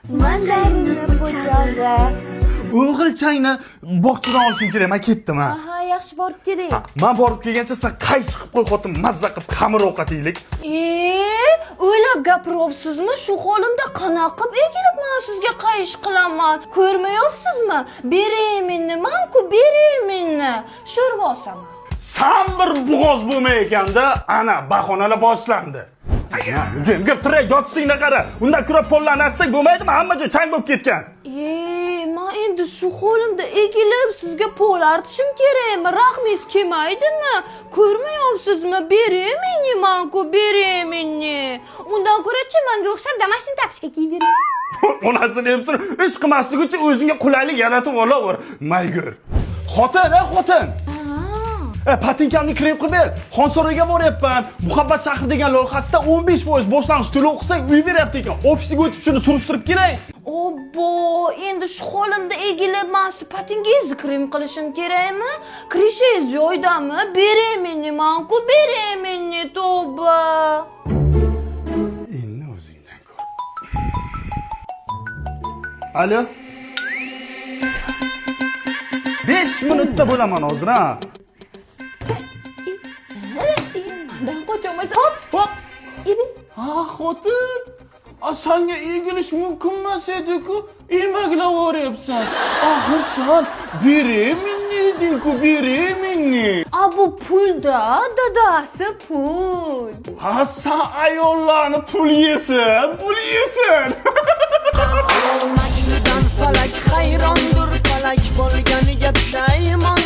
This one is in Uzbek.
Mandarinni po'chog'i. O'g'ilchangni bog'chadan olishim kerak, men ketdim ha. Aha, yaxshi borib keling. Men borib kelgancha sen qaychi qilib qo'y xotin, mazza qilib xamir ovqat yeylik. O'ylab gapiryapsizmi? Shu holimda qanaqa qilib egilib men sizga qayish qilaman? Ko'rmayapsizmi? Berayminni, men-ku berayminni. Sho'rvosaman. Sen bir bo'g'oz bo'lmay ekanda, ana bahonalar boshlandi. Jimgir turay, yotsingni qara. Undan ko'ra pollarni artsak bo'lmaydimi? Hamma joy chang bo'lib ketgan. Men endi shu holimda egilib sizga pol artishim kerakmi? Rahmingiz kelmaydimi? Ko'rmayapsizmi? Berayminni, men-ku berayminni. Undan ko'ra-chi menga o'xshab damashni tapishga kiyib bering. Onasini hepsini ish qilmaslik uchun o'zingga qulaylik yaratib olaver. Maygur. Xotin. Patinkamni krem qilib ber. Xonsoraga boryapman. Muhabbat shahri degan loyihasida 15% boshlang'ich to'lov qilsang uy beryapti ekan. Ofisiga o'tib shuni surishtirib kelay. Obbo, endi shu holimda egilib men siz patingizni krem qilishim kerakmi? Kirishingiz joydami? Berayminni, men-ku berayminni, tavba. Endi o'zingdan ko'r. Alo. 5 minutda bo'laman hozir, ha. Mendan qochamaysiz. Hop. Ibi. Xotin. Senga egilish mumkin emas edi-ku, emaklaboryapsan. Axir sen berayminni eding-ku, berayminni. Bu pulda, dadasi pul. Sen ayollarni pul yesin. Olmagidan falak hayrondir, falak bo'lganiga pushaymon.